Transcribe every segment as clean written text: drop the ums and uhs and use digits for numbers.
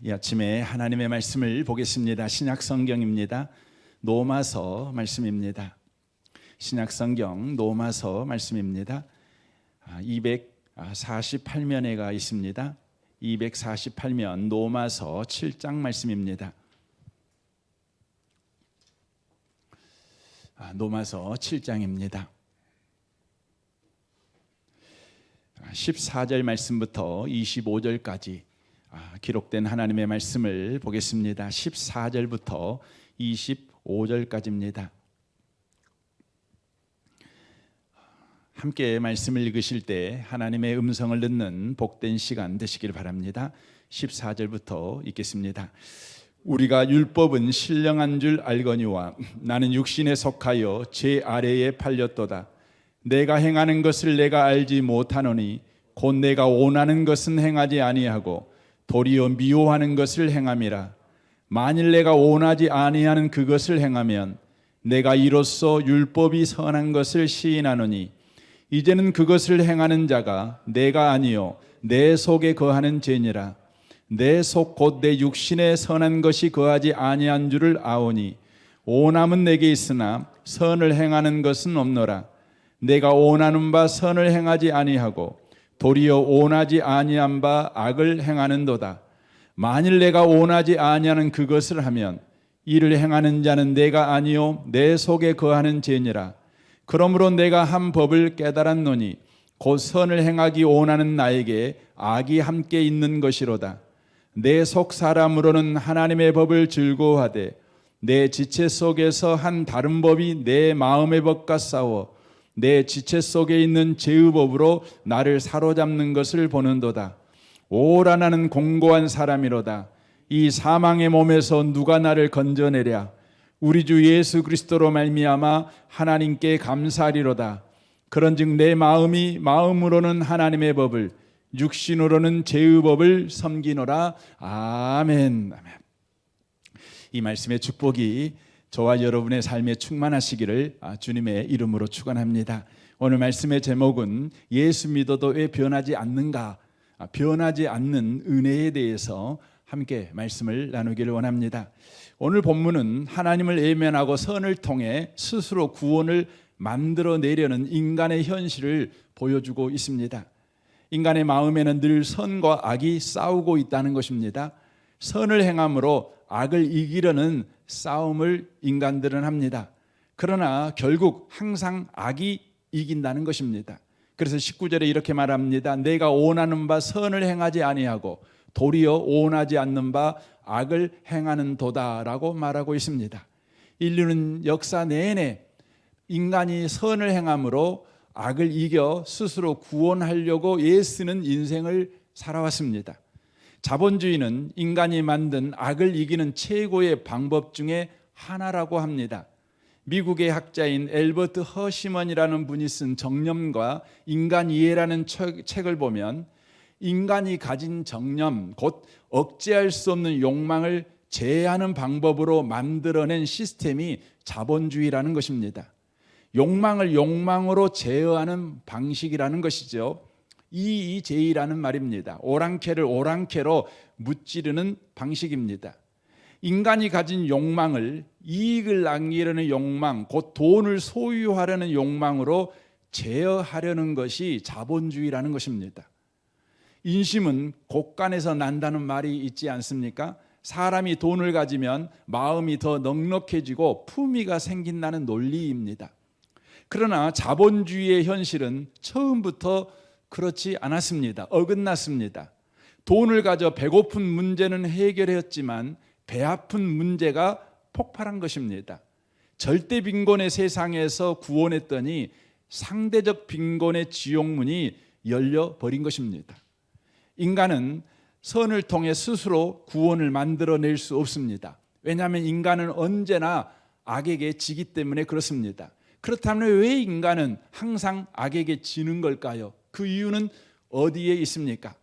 이 아침에 하나님의 말씀을 보겠습니다. 신약 성경입니다. 로마서 말씀입니다. 신약 성경 로마서 말씀입니다. 248면에가 있습니다. 248면 로마서 7장 말씀입니다. 로마서 7장입니다. 14절 말씀부터 25절까지 기록된 하나님의 말씀을 보겠습니다. 14절부터 25절까지입니다. 함께 말씀을 읽으실 때 하나님의 음성을 듣는 복된 시간 되시길 바랍니다. 14절부터 읽겠습니다. 우리가 율법은 신령한 줄 알거니와 나는 육신에 속하여 제 아래에 팔렸도다. 내가 행하는 것을 내가 알지 못하노니 곧 내가 원하는 것은 행하지 아니하고 도리어 미워하는 것을 행함이라. 만일 내가 원하지 아니하는 그것을 행하면 내가 이로써 율법이 선한 것을 시인하노니 이제는 그것을 행하는 자가 내가 아니요 내 속에 거하는 죄니라. 내 속 곧 내 육신에 선한 것이 거하지 아니한 줄을 아오니 원함은 내게 있으나 선을 행하는 것은 없노라. 내가 원하는 바 선을 행하지 아니하고 도리어 원하지 아니한 바 악을 행하는도다. 만일 내가 원하지 아니하는 그것을 하면 이를 행하는 자는 내가 아니요 내 속에 거하는 죄니라. 그러므로 내가 한 법을 깨달았노니 곧 선을 행하기 원하는 나에게 악이 함께 있는 것이로다. 내 속 사람으로는 하나님의 법을 즐거워하되 내 지체 속에서 한 다른 법이 내 마음의 법과 싸워 내 지체 속에 있는 죄의 법으로 나를 사로잡는 것을 보는도다. 오라 나는 공고한 사람이로다. 이 사망의 몸에서 누가 나를 건져내랴. 우리 주 예수 그리스도로 말미암아 하나님께 감사하리로다. 그런즉 내 마음이 마음으로는 하나님의 법을 육신으로는 죄의 법을 섬기노라. 아멘. 아멘. 이 말씀의 축복이 저와 여러분의 삶에 충만하시기를 주님의 이름으로 축원합니다. 오늘 말씀의 제목은 예수 믿어도 왜 변하지 않는가? 변하지 않는 은혜에 대해서 함께 말씀을 나누기를 원합니다. 오늘 본문은 하나님을 외면하고 선을 통해 스스로 구원을 만들어내려는 인간의 현실을 보여주고 있습니다. 인간의 마음에는 늘 선과 악이 싸우고 있다는 것입니다. 선을 행함으로 악을 이기려는 싸움을 인간들은 합니다. 그러나 결국 항상 악이 이긴다는 것입니다. 그래서 19절에 이렇게 말합니다. 내가 원하는 바 선을 행하지 아니하고 도리어 원하지 않는 바 악을 행하는 도다라고 말하고 있습니다. 인류는 역사 내내 인간이 선을 행함으로 악을 이겨 스스로 구원하려고 애쓰는 인생을 살아왔습니다. 자본주의는 인간이 만든 악을 이기는 최고의 방법 중에 하나라고 합니다. 미국의 학자인 엘버트 허시먼이라는 분이 쓴 정념과 인간 이해라는 책을 보면 인간이 가진 정념, 곧 억제할 수 없는 욕망을 제어하는 방법으로 만들어낸 시스템이 자본주의라는 것입니다. 욕망을 욕망으로 제어하는 방식이라는 것이죠. 이의제의라는 말입니다. 오랑캐를 오랑캐로 무찌르는 방식입니다. 인간이 가진 욕망을 이익을 남기려는 욕망, 곧 돈을 소유하려는 욕망으로 제어하려는 것이 자본주의라는 것입니다. 인심은 곳간에서 난다는 말이 있지 않습니까? 사람이 돈을 가지면 마음이 더 넉넉해지고 품위가 생긴다는 논리입니다. 그러나 자본주의의 현실은 처음부터 그렇지 않았습니다. 어긋났습니다. 돈을 가져 배고픈 문제는 해결했지만 배 아픈 문제가 폭발한 것입니다. 절대 빈곤의 세상에서 구원했더니 상대적 빈곤의 지옥문이 열려버린 것입니다. 인간은 선을 통해 스스로 구원을 만들어낼 수 없습니다. 왜냐하면 인간은 언제나 악에게 지기 때문에 그렇습니다. 그렇다면 왜 인간은 항상 악에게 지는 걸까요? 그 이유는 어디에 있습니까?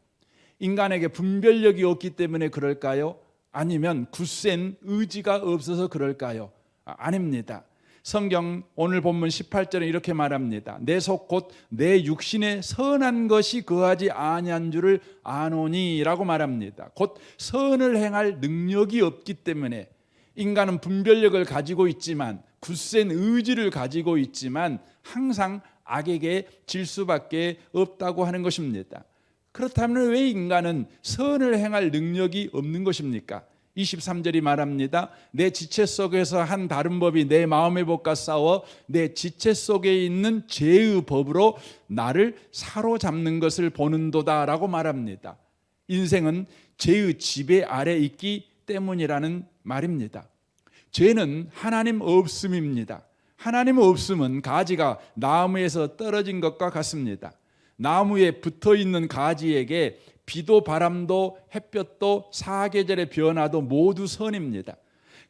인간에게 분별력이 없기 때문에 그럴까요? 아니면 굳센 의지가 없어서 그럴까요? 아닙니다. 성경 오늘 본문 18절에 이렇게 말합니다. 내 속 곧 내 육신에 선한 것이 거하지 아니한 줄을 아노니라고 말합니다. 곧 선을 행할 능력이 없기 때문에 인간은 분별력을 가지고 있지만, 굳센 의지를 가지고 있지만 항상 악에게 질 수밖에 없다고 하는 것입니다. 그렇다면 왜 인간은 선을 행할 능력이 없는 것입니까? 23절이 말합니다. 내 지체 속에서 한 다른 법이 내 마음의 법과 싸워 내 지체 속에 있는 죄의 법으로 나를 사로잡는 것을 보는도다 라고 말합니다. 인생은 죄의 지배 아래 있기 때문이라는 말입니다. 죄는 하나님 없음입니다. 하나님 없음은 가지가 나무에서 떨어진 것과 같습니다. 나무에 붙어있는 가지에게 비도 바람도 햇볕도 사계절의 변화도 모두 선입니다.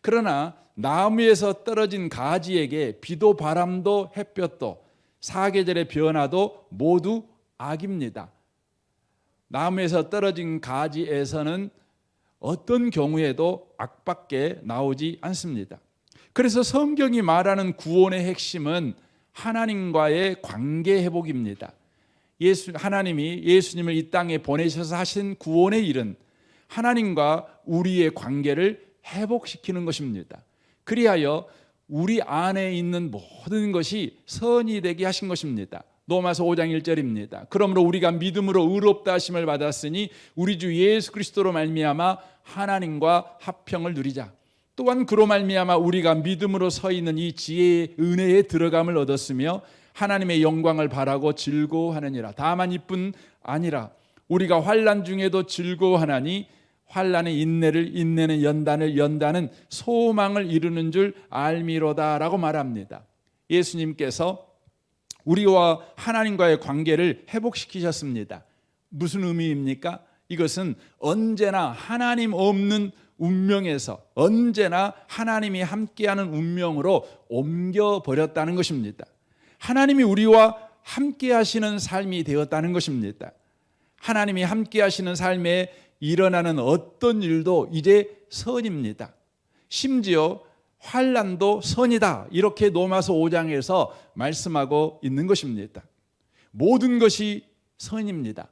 그러나 나무에서 떨어진 가지에게 비도 바람도 햇볕도 사계절의 변화도 모두 악입니다. 나무에서 떨어진 가지에서는 어떤 경우에도 악밖에 나오지 않습니다. 그래서 성경이 말하는 구원의 핵심은 하나님과의 관계 회복입니다. 하나님이 예수님을 이 땅에 보내셔서 하신 구원의 일은 하나님과 우리의 관계를 회복시키는 것입니다. 그리하여 우리 안에 있는 모든 것이 선이 되게 하신 것입니다. 로마서 5장 1절입니다. 그러므로 우리가 믿음으로 의롭다 하심을 받았으니 우리 주 예수 그리스도로 말미암아 하나님과 화평을 누리자. 또한 그로 말미암아 우리가 믿음으로 서 있는 이 지혜의 은혜에 들어감을 얻었으며 하나님의 영광을 바라고 즐거워하느니라. 다만 이뿐 아니라 우리가 환난 중에도 즐거워하나니 환난의 인내를, 인내는 연단을, 연단은 소망을 이루는 줄 알미로다 라고 말합니다. 예수님께서 우리와 하나님과의 관계를 회복시키셨습니다. 무슨 의미입니까? 이것은 언제나 하나님 없는 운명에서 언제나 하나님이 함께하는 운명으로 옮겨버렸다는 것입니다. 하나님이 우리와 함께하시는 삶이 되었다는 것입니다. 하나님이 함께하시는 삶에 일어나는 어떤 일도 이제 선입니다. 심지어 환난도 선이다, 이렇게 로마서 5장에서 말씀하고 있는 것입니다. 모든 것이 선입니다.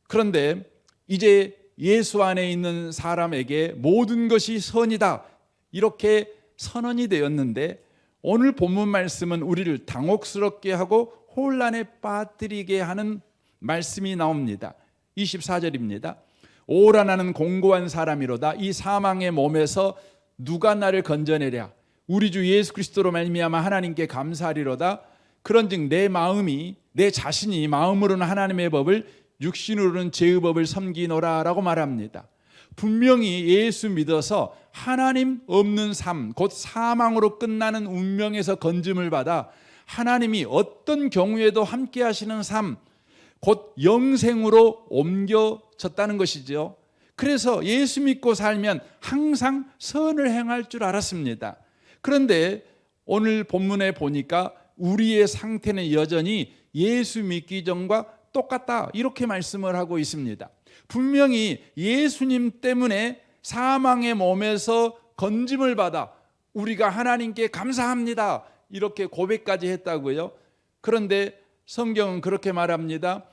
그런데 이제 예수 안에 있는 사람에게 모든 것이 선이다, 이렇게 선언이 되었는데 오늘 본문 말씀은 우리를 당혹스럽게 하고 혼란에 빠뜨리게 하는 말씀이 나옵니다. 24절입니다. 오라 나는 공고한 사람이로다. 이 사망의 몸에서 누가 나를 건져내랴. 우리 주 예수 그리스도로 말미암아 하나님께 감사하리로다. 그런즉 내 마음이, 내 자신이 마음으로는 하나님의 법을, 육신으로는 죄의 법을 섬기노라 라고 말합니다. 분명히 예수 믿어서 하나님 없는 삶, 곧 사망으로 끝나는 운명에서 건짐을 받아 하나님이 어떤 경우에도 함께 하시는 삶, 곧 영생으로 옮겨졌다는 것이죠. 그래서 예수 믿고 살면 항상 선을 행할 줄 알았습니다. 그런데 오늘 본문에 보니까 우리의 상태는 여전히 예수 믿기 전과 똑같다, 이렇게 말씀을 하고 있습니다. 분명히 예수님 때문에 사망의 몸에서 건짐을 받아 우리가 하나님께 감사합니다, 이렇게 고백까지 했다고요. 그런데 성경은 그렇게 말합니다.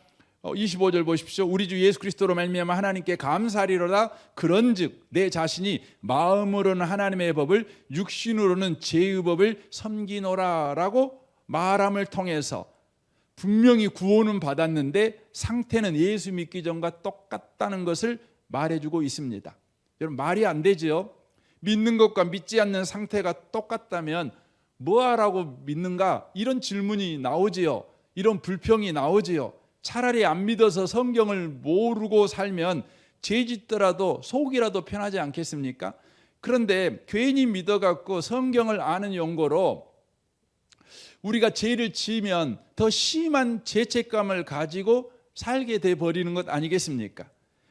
25절 보십시오. 우리 주 예수 그리스도로 말미암아 하나님께 감사하리로다. 그런즉 내 자신이 마음으로는 하나님의 법을, 육신으로는 죄의 법을 섬기노라 라고 말함을 통해서 분명히 구원은 받았는데 상태는 예수 믿기 전과 똑같다는 것을 말해주고 있습니다. 여러분, 말이 안 되죠. 믿는 것과 믿지 않는 상태가 똑같다면 뭐하라고 믿는가, 이런 질문이 나오지요. 이런 불평이 나오지요. 차라리 안 믿어서 성경을 모르고 살면 죄 짓더라도 속이라도 편하지 않겠습니까? 그런데 괜히 믿어갖고 성경을 아는 용고로 우리가 죄를 지으면 더 심한 죄책감을 가지고 살게 돼 버리는 것 아니겠습니까?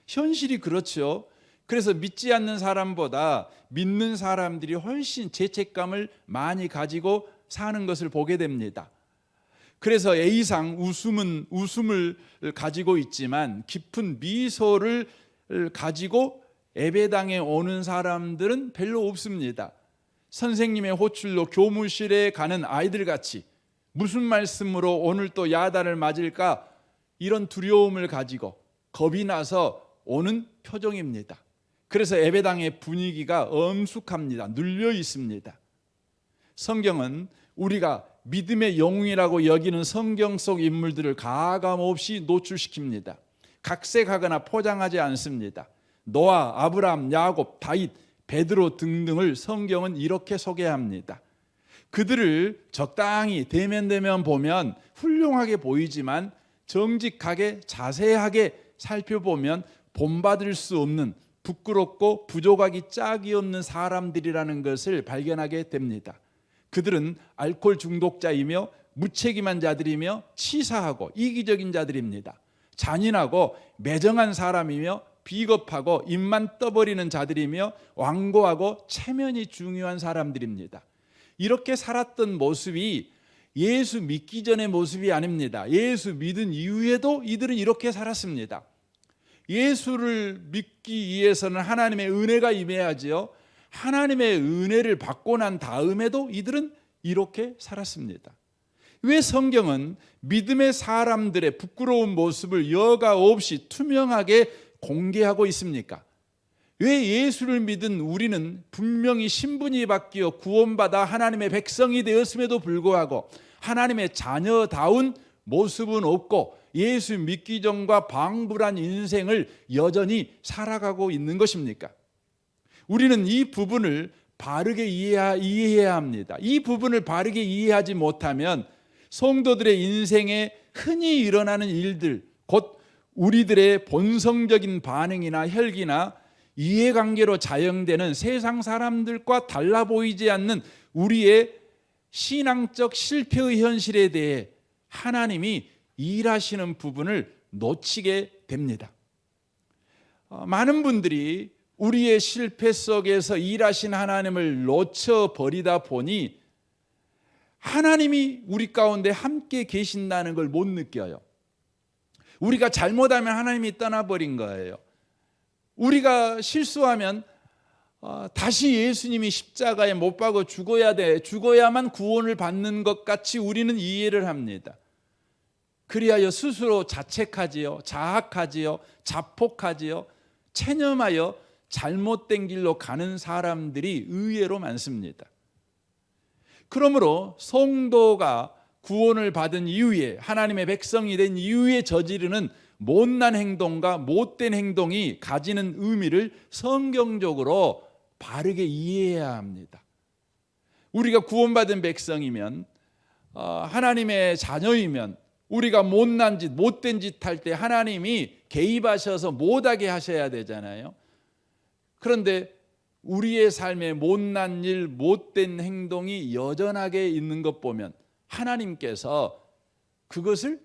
현실이 그렇죠. 그래서 믿지 않는 사람보다 믿는 사람들이 훨씬 죄책감을 많이 가지고 사는 것을 보게 됩니다. 그래서 A상 웃음을 가지고 있지만 깊은 미소를 가지고 예배당에 오는 사람들은 별로 없습니다. 선생님의 호출로 교무실에 가는 아이들 같이 무슨 말씀으로 오늘 또 야단을 맞을까 이런 두려움을 가지고 겁이 나서 오는 표정입니다. 그래서 예배당의 분위기가 엄숙합니다. 눌려 있습니다. 성경은 우리가 믿음의 영웅이라고 여기는 성경 속 인물들을 가감없이 노출시킵니다. 각색하거나 포장하지 않습니다. 노아, 아브라함, 야곱, 다윗, 베드로 등등을 성경은 이렇게 소개합니다. 그들을 적당히 대면대면 보면 훌륭하게 보이지만 정직하게 자세하게 살펴보면 본받을 수 없는 부끄럽고 부족하기 짝이 없는 사람들이라는 것을 발견하게 됩니다. 그들은 알코올 중독자이며 무책임한 자들이며 치사하고 이기적인 자들입니다. 잔인하고 매정한 사람이며 비겁하고 입만 떠버리는 자들이며 완고하고 체면이 중요한 사람들입니다. 이렇게 살았던 모습이 예수 믿기 전의 모습이 아닙니다. 예수 믿은 이후에도 이들은 이렇게 살았습니다. 예수를 믿기 위해서는 하나님의 은혜가 임해야지요. 하나님의 은혜를 받고 난 다음에도 이들은 이렇게 살았습니다. 왜 성경은 믿음의 사람들의 부끄러운 모습을 여과 없이 투명하게 공개하고 있습니까? 왜 예수를 믿은 우리는 분명히 신분이 바뀌어 구원받아 하나님의 백성이 되었음에도 불구하고 하나님의 자녀다운 모습은 없고 예수 믿기 전과 방불한 인생을 여전히 살아가고 있는 것입니까? 우리는 이 부분을 바르게 이해해야 합니다. 이 부분을 바르게 이해하지 못하면 성도들의 인생에 흔히 일어나는 일들, 곧 우리들의 본성적인 반응이나 혈기나 이해관계로 자영되는 세상 사람들과 달라 보이지 않는 우리의 신앙적 실패의 현실에 대해 하나님이 일하시는 부분을 놓치게 됩니다. 많은 분들이 우리의 실패 속에서 일하신 하나님을 놓쳐버리다 보니 하나님이 우리 가운데 함께 계신다는 걸 못 느껴요. 우리가 잘못하면 하나님이 떠나버린 거예요. 우리가 실수하면 다시 예수님이 십자가에 못 박아 죽어야 돼. 죽어야만 구원을 받는 것 같이 우리는 이해를 합니다. 그리하여 스스로 자책하지요, 자학하지요, 자폭하지요, 체념하여 잘못된 길로 가는 사람들이 의외로 많습니다. 그러므로 성도가 구원을 받은 이후에 하나님의 백성이 된 이후에 저지르는 못난 행동과 못된 행동이 가지는 의미를 성경적으로 바르게 이해해야 합니다. 우리가 구원받은 백성이면 하나님의 자녀이면 우리가 못난 짓, 못된 짓 할 때 하나님이 개입하셔서 못하게 하셔야 되잖아요. 그런데 우리의 삶에 못난 일, 못된 행동이 여전하게 있는 것 보면 하나님께서 그것을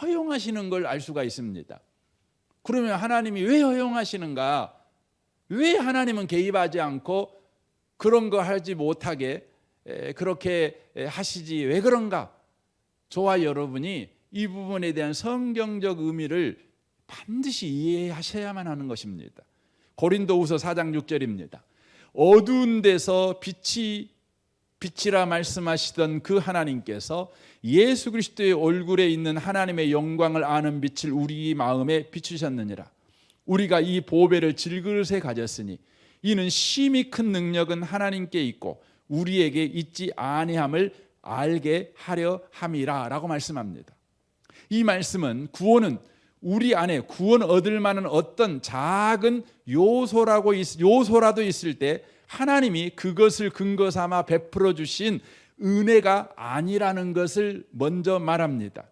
허용하시는 걸 알 수가 있습니다. 그러면 하나님이 왜 허용하시는가? 왜 하나님은 개입하지 않고 그런 거 하지 못하게 그렇게 하시지? 왜 그런가? 저와 여러분이 이 부분에 대한 성경적 의미를 반드시 이해하셔야만 하는 것입니다. 고린도후서 4장 6절입니다. 어두운 데서 빛이라 말씀하시던 그 하나님께서 예수 그리스도의 얼굴에 있는 하나님의 영광을 아는 빛을 우리 마음에 비추셨느니라. 우리가 이 보배를 질그릇에 가졌으니 이는 심히 큰 능력은 하나님께 있고 우리에게 있지 아니함을 알게 하려 함이라 라고 말씀합니다. 이 말씀은 구원은 우리 안에 구원 얻을 만한 어떤 작은 요소라도 있을 때 하나님이 그것을 근거 삼아 베풀어 주신 은혜가 아니라는 것을 먼저 말합니다.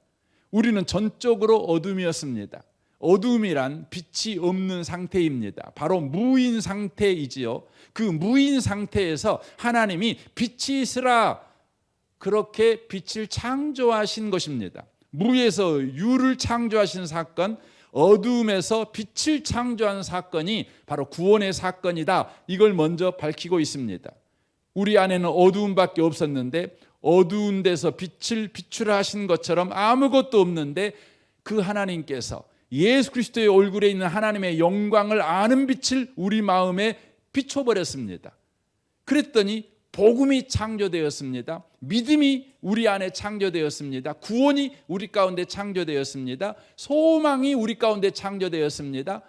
우리는 전적으로 어둠이었습니다. 어둠이란 빛이 없는 상태입니다. 바로 무인 상태이지요. 그 무인 상태에서 하나님이 빛이 있으라 그렇게 빛을 창조하신 것입니다. 무에서 유를 창조하신 사건, 어두움에서 빛을 창조한 사건이 바로 구원의 사건이다. 이걸 먼저 밝히고 있습니다. 우리 안에는 어두움밖에 없었는데 어두운 데서 빛을 비추라 하신 것처럼 아무것도 없는데 그 하나님께서 예수 그리스도의 얼굴에 있는 하나님의 영광을 아는 빛을 우리 마음에 비춰버렸습니다. 그랬더니 복음이 창조되었습니다. 믿음이 우리 안에 창조되었습니다. 구원이 우리 가운데 창조되었습니다. 소망이 우리 가운데 창조되었습니다.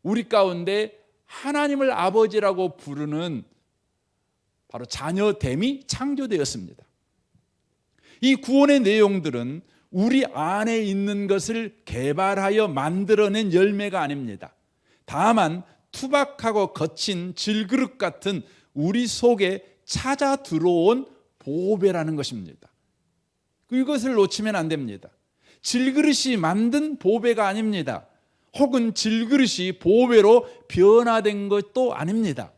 우리 가운데 하나님을 아버지라고 부르는 바로 자녀됨이 창조되었습니다. 이 구원의 내용들은 우리 안에 있는 것을 개발하여 만들어낸 열매가 아닙니다. 다만 투박하고 거친 질그릇 같은 우리 속에 찾아 들어온 보배라는 것입니다. 이것을 놓치면 안 됩니다. 질그릇이 만든 보배가 아닙니다. 혹은 질그릇이 보배로 변화된 것도 아닙니다.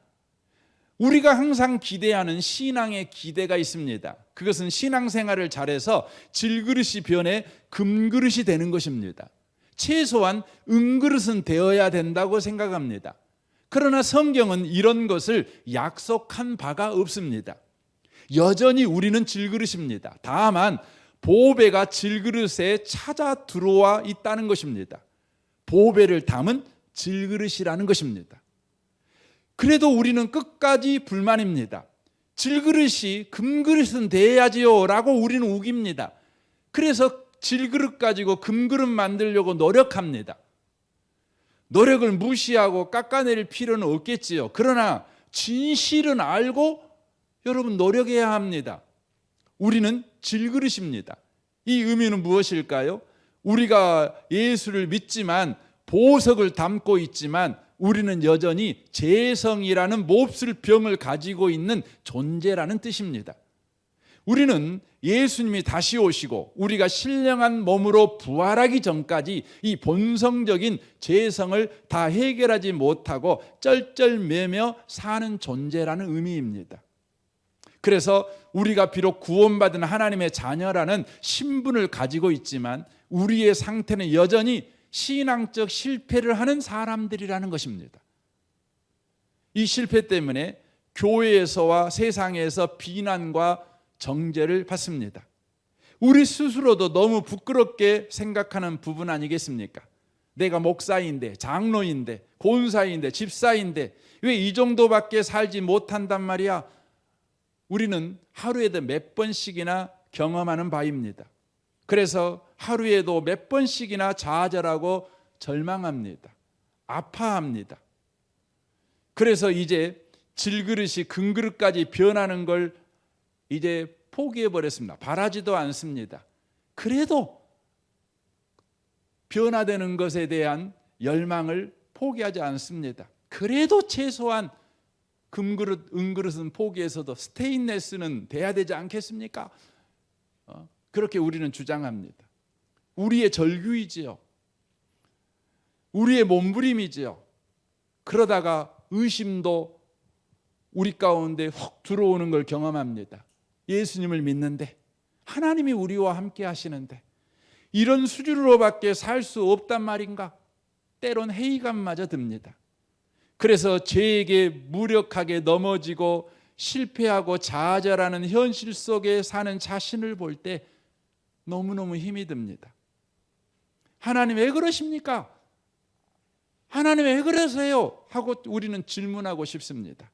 우리가 항상 기대하는 신앙의 기대가 있습니다. 그것은 신앙생활을 잘해서 질그릇이 변해 금그릇이 되는 것입니다. 최소한 은그릇은 되어야 된다고 생각합니다. 그러나 성경은 이런 것을 약속한 바가 없습니다. 여전히 우리는 질그릇입니다. 다만 보배가 질그릇에 찾아 들어와 있다는 것입니다. 보배를 담은 질그릇이라는 것입니다. 그래도 우리는 끝까지 불만입니다. 질그릇이 금그릇은 돼야지요 라고 우리는 우깁니다. 그래서 질그릇 가지고 금그릇 만들려고 노력합니다. 노력을 무시하고 깎아낼 필요는 없겠지요. 그러나 진실은 알고 여러분 노력해야 합니다. 우리는 질그릇입니다. 이 의미는 무엇일까요? 우리가 예수를 믿지만 보석을 담고 있지만 우리는 여전히 재성이라는 몹쓸 병을 가지고 있는 존재라는 뜻입니다. 우리는 예수님이 다시 오시고 우리가 신령한 몸으로 부활하기 전까지 이 본성적인 죄성을 다 해결하지 못하고 쩔쩔매며 사는 존재라는 의미입니다. 그래서 우리가 비록 구원받은 하나님의 자녀라는 신분을 가지고 있지만 우리의 상태는 여전히 신앙적 실패를 하는 사람들이라는 것입니다. 이 실패 때문에 교회에서와 세상에서 비난과 정죄를 받습니다. 우리 스스로도 너무 부끄럽게 생각하는 부분 아니겠습니까? 내가 목사인데, 장로인데, 권사인데, 집사인데 왜 이 정도밖에 살지 못한단 말이야? 우리는 하루에도 몇 번씩이나 경험하는 바입니다. 그래서 하루에도 몇 번씩이나 좌절하고 절망합니다. 아파합니다. 그래서 이제 질그릇이 금그릇까지 변하는 걸 이제 포기해버렸습니다. 바라지도 않습니다. 그래도 변화되는 것에 대한 열망을 포기하지 않습니다. 그래도 최소한 금그릇, 은그릇은 포기해서도 스테인레스는 돼야 되지 않겠습니까? 그렇게 우리는 주장합니다. 우리의 절규이지요. 우리의 몸부림이지요. 그러다가 의심도 우리 가운데 훅 들어오는 걸 경험합니다. 예수님을 믿는데, 하나님이 우리와 함께 하시는데 이런 수준으로밖에 살 수 없단 말인가? 때론 회의감마저 듭니다. 그래서 죄에게 무력하게 넘어지고 실패하고 좌절하는 현실 속에 사는 자신을 볼 때 너무너무 힘이 듭니다. 하나님 왜 그러십니까? 하나님 왜 그러세요? 하고 우리는 질문하고 싶습니다.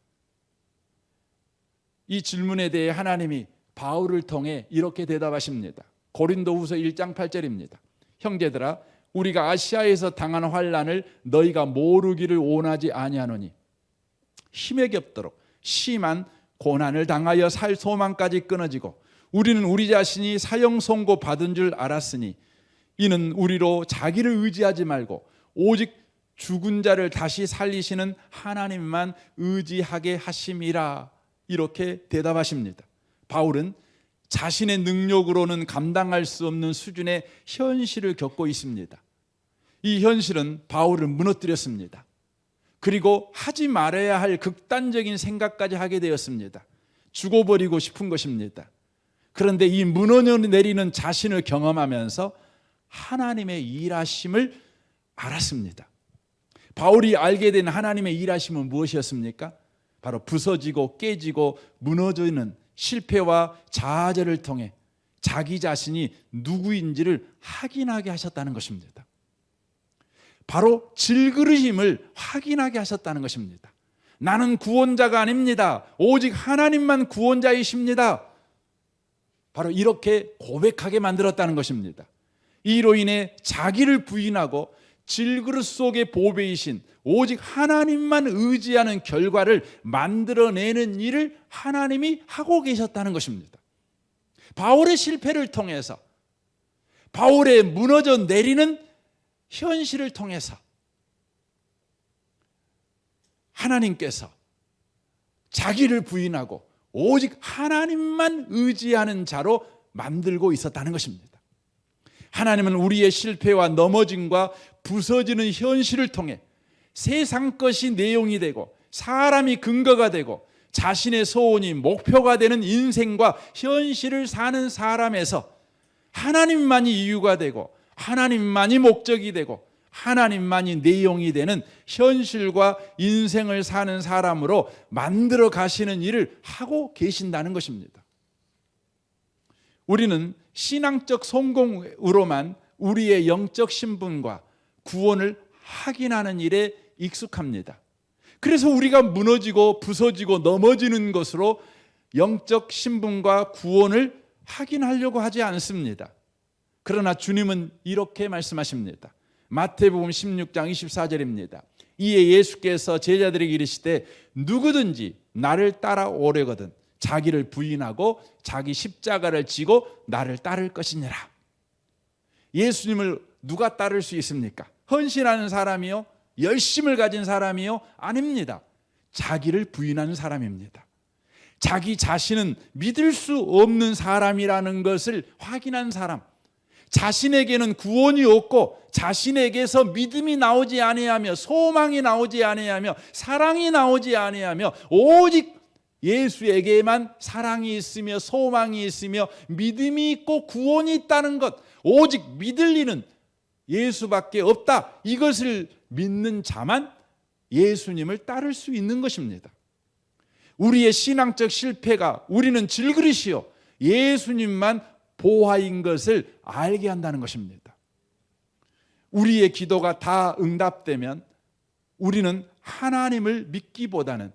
이 질문에 대해 하나님이 바울을 통해 이렇게 대답하십니다. 고린도후서 1장 8절입니다. 형제들아, 우리가 아시아에서 당한 환난을 너희가 모르기를 원하지 아니하노니 힘에 겹도록 심한 고난을 당하여 살 소망까지 끊어지고 우리는 우리 자신이 사형 선고 받은 줄 알았으니 이는 우리로 자기를 의지하지 말고 오직 죽은 자를 다시 살리시는 하나님만 의지하게 하심이라. 이렇게 대답하십니다. 바울은 자신의 능력으로는 감당할 수 없는 수준의 현실을 겪고 있습니다. 이 현실은 바울을 무너뜨렸습니다. 그리고 하지 말아야 할 극단적인 생각까지 하게 되었습니다. 죽어버리고 싶은 것입니다. 그런데 이 무너내리는 자신을 경험하면서 하나님의 일하심을 알았습니다. 바울이 알게 된 하나님의 일하심은 무엇이었습니까? 바로 부서지고 깨지고 무너지는 실패와 좌절을 통해 자기 자신이 누구인지를 확인하게 하셨다는 것입니다. 바로 질그릇임을 확인하게 하셨다는 것입니다. 나는 구원자가 아닙니다. 오직 하나님만 구원자이십니다. 바로 이렇게 고백하게 만들었다는 것입니다. 이로 인해 자기를 부인하고 질그릇 속의 보배이신 오직 하나님만 의지하는 결과를 만들어내는 일을 하나님이 하고 계셨다는 것입니다. 바울의 실패를 통해서, 바울의 무너져 내리는 현실을 통해서 하나님께서 자기를 부인하고 오직 하나님만 의지하는 자로 만들고 있었다는 것입니다. 하나님은 우리의 실패와 넘어짐과 부서지는 현실을 통해 세상 것이 내용이 되고 사람이 근거가 되고 자신의 소원이 목표가 되는 인생과 현실을 사는 사람에서 하나님만이 이유가 되고 하나님만이 목적이 되고 하나님만이 내용이 되는 현실과 인생을 사는 사람으로 만들어 가시는 일을 하고 계신다는 것입니다. 우리는 신앙적 성공으로만 우리의 영적 신분과 구원을 확인하는 일에 익숙합니다. 그래서 우리가 무너지고 부서지고 넘어지는 것으로 영적 신분과 구원을 확인하려고 하지 않습니다. 그러나 주님은 이렇게 말씀하십니다. 마태복음 16장 24절입니다. 이에 예수께서 제자들에게 이르시되 누구든지 나를 따라오려거든 자기를 부인하고 자기 십자가를 지고 나를 따를 것이니라. 예수님을 누가 따를 수 있습니까? 헌신하는 사람이요? 열심을 가진 사람이요? 아닙니다. 자기를 부인하는 사람입니다. 자기 자신은 믿을 수 없는 사람이라는 것을 확인한 사람, 자신에게는 구원이 없고 자신에게서 믿음이 나오지 아니하며 소망이 나오지 아니하며 사랑이 나오지 아니하며 오직 예수에게만 사랑이 있으며 소망이 있으며 믿음이 있고 구원이 있다는 것, 오직 믿을 이는 예수밖에 없다. 이것을 믿는 자만 예수님을 따를 수 있는 것입니다. 우리의 신앙적 실패가 우리는 질그릇이요 예수님만 보화인 것을 알게 한다는 것입니다. 우리의 기도가 다 응답되면 우리는 하나님을 믿기보다는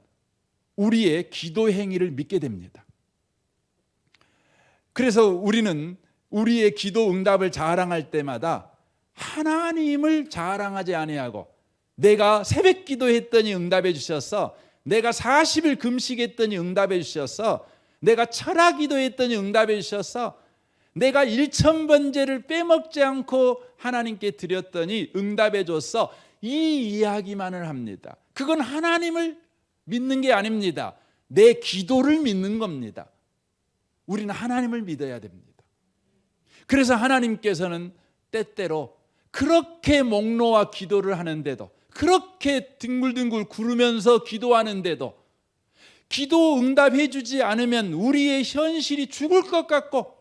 우리의 기도 행위를 믿게 됩니다. 그래서 우리는 우리의 기도 응답을 자랑할 때마다 하나님을 자랑하지 아니하고 내가 새벽 기도했더니 응답해 주셨어, 내가 40일 금식했더니 응답해 주셨어, 내가 철학 기도했더니 응답해 주셨어, 내가 1000번제를 빼먹지 않고 하나님께 드렸더니 응답해 줬어, 이 이야기만을 합니다. 그건 하나님을 믿는 게 아닙니다. 내 기도를 믿는 겁니다. 우리는 하나님을 믿어야 됩니다. 그래서 하나님께서는 때때로 그렇게 목 놓아 기도를 하는데도, 그렇게 뒹굴뒹굴 구르면서 기도하는데도 기도 응답해 주지 않으면 우리의 현실이 죽을 것 같고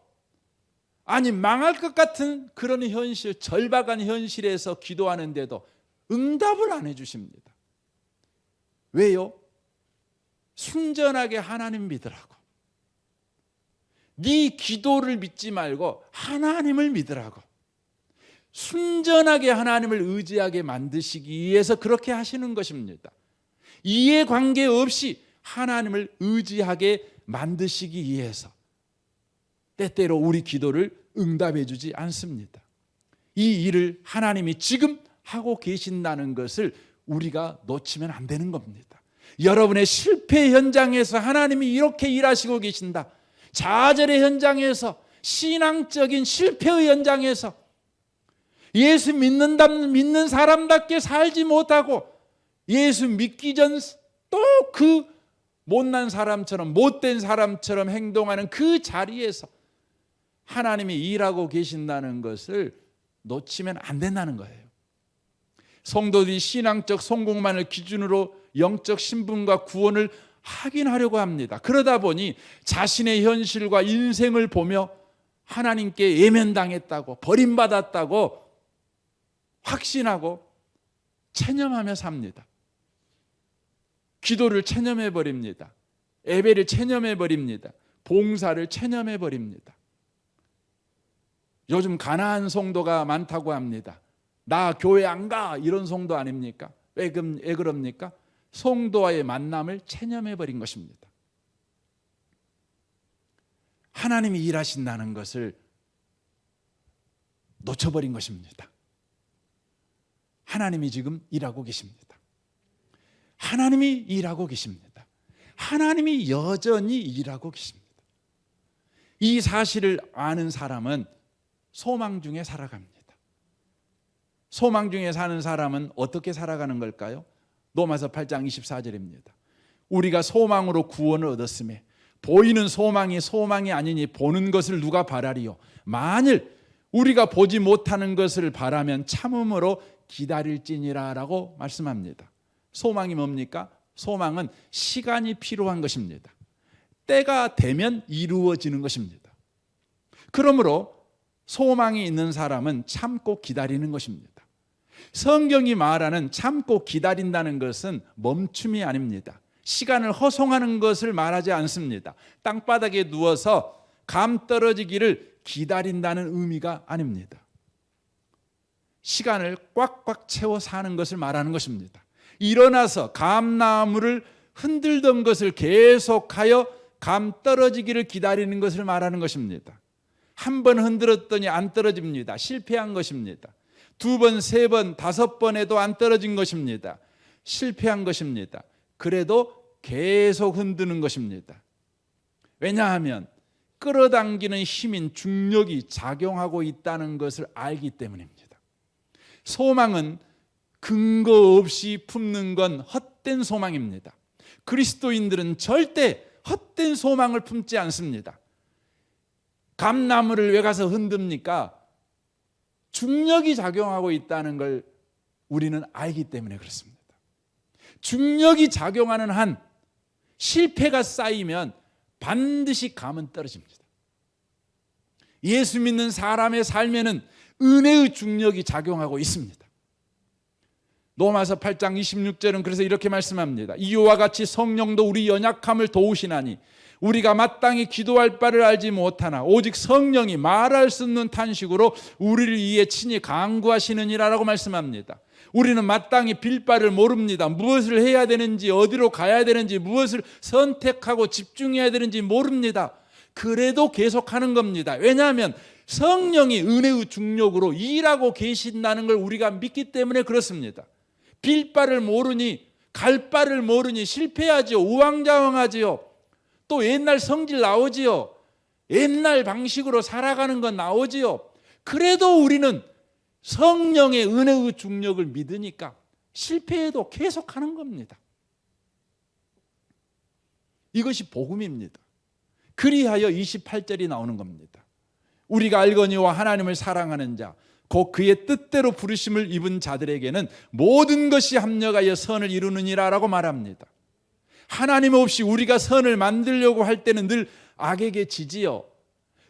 아니 망할 것 같은 그런 현실, 절박한 현실에서 기도하는데도 응답을 안 해주십니다. 왜요? 순전하게 하나님 믿으라고. 네 기도를 믿지 말고 하나님을 믿으라고. 순전하게 하나님을 의지하게 만드시기 위해서 그렇게 하시는 것입니다. 이해관계 없이 하나님을 의지하게 만드시기 위해서 때때로 우리 기도를 응답해 주지 않습니다. 이 일을 하나님이 지금 하고 계신다는 것을 우리가 놓치면 안 되는 겁니다. 여러분의 실패 현장에서 하나님이 이렇게 일하시고 계신다. 좌절의 현장에서, 신앙적인 실패의 현장에서 예수 믿는 사람답게 살지 못하고 예수 믿기 전 또 그 못난 사람처럼, 못된 사람처럼 행동하는 그 자리에서 하나님이 일하고 계신다는 것을 놓치면 안 된다는 거예요. 성도들이 신앙적 성공만을 기준으로 영적 신분과 구원을 확인하려고 합니다. 그러다 보니 자신의 현실과 인생을 보며 하나님께 예면당했다고, 버림받았다고 확신하고 체념하며 삽니다. 기도를 체념해 버립니다. 예배를 체념해 버립니다. 봉사를 체념해 버립니다. 요즘 가난한 성도가 많다고 합니다. 나 교회 안 가, 이런 성도 아닙니까? 왜 그럽니까? 성도와의 만남을 체념해버린 것입니다. 하나님이 일하신다는 것을 놓쳐버린 것입니다. 하나님이 지금 일하고 계십니다. 하나님이 일하고 계십니다. 하나님이 여전히 일하고 계십니다. 이 사실을 아는 사람은 소망 중에 살아갑니다. 소망 중에 사는 사람은 어떻게 살아가는 걸까요? 로마서 8장 24절입니다. 우리가 소망으로 구원을 얻었음에 보이는 소망이 소망이 아니니 보는 것을 누가 바라리요? 만일 우리가 보지 못하는 것을 바라면 참음으로 기다릴지니라 라고 말씀합니다. 소망이 뭡니까? 소망은 시간이 필요한 것입니다. 때가 되면 이루어지는 것입니다. 그러므로 소망이 있는 사람은 참고 기다리는 것입니다. 성경이 말하는 참고 기다린다는 것은 멈춤이 아닙니다. 시간을 허송하는 것을 말하지 않습니다. 땅바닥에 누워서 감 떨어지기를 기다린다는 의미가 아닙니다. 시간을 꽉꽉 채워 사는 것을 말하는 것입니다. 일어나서 감나무를 흔들던 것을 계속하여 감 떨어지기를 기다리는 것을 말하는 것입니다. 한 번 흔들었더니 안 떨어집니다. 실패한 것입니다. 두 번, 세 번, 다섯 번에도 안 떨어진 것입니다. 실패한 것입니다. 그래도 계속 흔드는 것입니다. 왜냐하면 끌어당기는 힘인 중력이 작용하고 있다는 것을 알기 때문입니다. 소망은 근거 없이 품는 건 헛된 소망입니다. 그리스도인들은 절대 헛된 소망을 품지 않습니다. 감나무를 왜 가서 흔듭니까? 중력이 작용하고 있다는 걸 우리는 알기 때문에 그렇습니다. 중력이 작용하는 한 실패가 쌓이면 반드시 감은 떨어집니다. 예수 믿는 사람의 삶에는 은혜의 중력이 작용하고 있습니다. 로마서 8장 26절은 그래서 이렇게 말씀합니다. 이와 같이 성령도 우리 연약함을 도우시나니 우리가 마땅히 기도할 바를 알지 못하나 오직 성령이 말할 수 없는 탄식으로 우리를 위해 친히 간구하시느니라 라고 말씀합니다. 우리는 마땅히 빌 바를 모릅니다. 무엇을 해야 되는지, 어디로 가야 되는지, 무엇을 선택하고 집중해야 되는지 모릅니다. 그래도 계속하는 겁니다. 왜냐하면 성령이 은혜의 중력으로 일하고 계신다는 걸 우리가 믿기 때문에 그렇습니다. 빌 바를 모르니, 갈 바를 모르니 실패하지요. 우왕좌왕하지요. 또 옛날 성질 나오지요. 옛날 방식으로 살아가는 건 나오지요. 그래도 우리는 성령의 은혜의 중력을 믿으니까 실패해도 계속하는 겁니다. 이것이 복음입니다. 그리하여 28절이 나오는 겁니다. 우리가 알거니와 하나님을 사랑하는 자 곧 그의 뜻대로 부르심을 입은 자들에게는 모든 것이 합력하여 선을 이루느니라 라고 말합니다. 하나님 없이 우리가 선을 만들려고 할 때는 늘 악에게 지지요.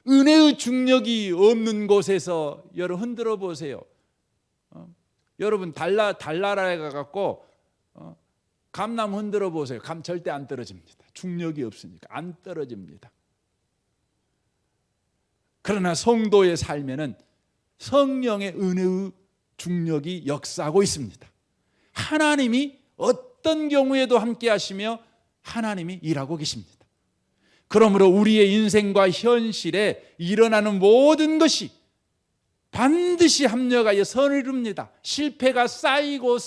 은혜의 중력이 없는 곳에서 여러분 흔들어 보세요. 여러분 달나라에 가갖고 감나무 흔들어 보세요. 감 절대 안 떨어집니다. 중력이 없으니까 안 떨어집니다. 그러나 성도의 삶에는 성령의 은혜의 중력이 역사하고 있습니다. 하나님이 어떤 경우에도 함께 하시며 하나님이 일하고 계십니다. 그러므로 우리의 인생과 현실에 일어나는 모든 것이 반드시 합력하여 선을 이룹니다. 실패가 쌓이고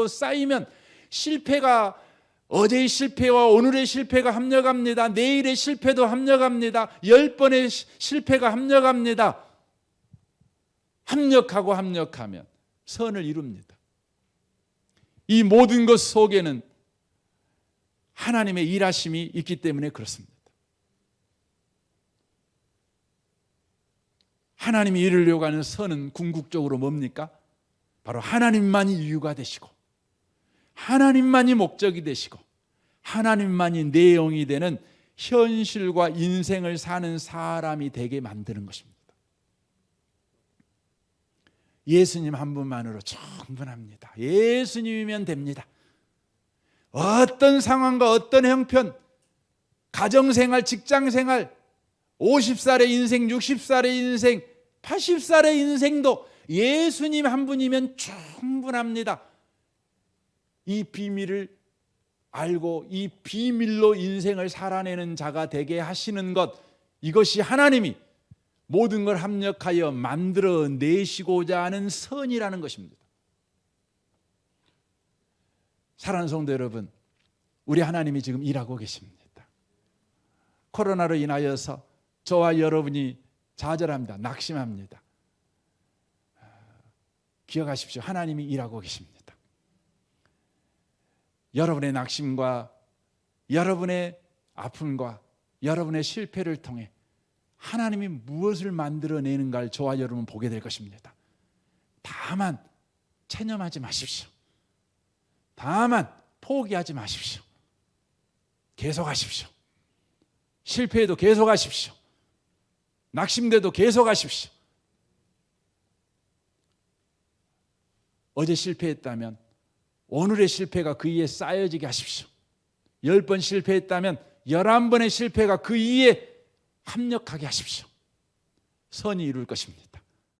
쌓이면 실패가 어제의 실패와 오늘의 실패가 합력합니다. 내일의 실패도 합력합니다. 10번의 실패가 합력합니다. 합력하면 선을 이룹니다. 이 모든 것 속에는 하나님의 일하심이 있기 때문에 그렇습니다. 하나님이 이루려고 하는 선은 궁극적으로 뭡니까? 바로 하나님만이 이유가 되시고 하나님만이 목적이 되시고 하나님만이 내용이 되는 현실과 인생을 사는 사람이 되게 만드는 것입니다. 예수님 한 분만으로 충분합니다. 예수님이면 됩니다. 어떤 상황과 어떤 형편, 가정생활, 직장생활, 50살의 인생, 60살의 인생, 80살의 인생도 예수님 한 분이면 충분합니다. 이 비밀을 알고 이 비밀로 인생을 살아내는 자가 되게 하시는 것, 이것이 하나님이 모든 걸 합력하여 만들어 내시고자 하는 선이라는 것입니다. 사랑하는 성도 여러분, 우리 하나님이 지금 일하고 계십니다. 코로나로 인하여서 저와 여러분이 좌절합니다. 낙심합니다. 기억하십시오. 하나님이 일하고 계십니다. 여러분의 낙심과 여러분의 아픔과 여러분의 실패를 통해 하나님이 무엇을 만들어내는가를 저와 여러분 보게 될 것입니다. 다만 체념하지 마십시오. 다만 포기하지 마십시오. 계속하십시오. 실패해도 계속하십시오. 낙심돼도 계속하십시오. 어제 실패했다면 오늘의 실패가 그 위에 쌓여지게 하십시오. 10번 실패했다면 11번의 실패가 그 위에 합력하게 하십시오. 선이 이룰 것입니다.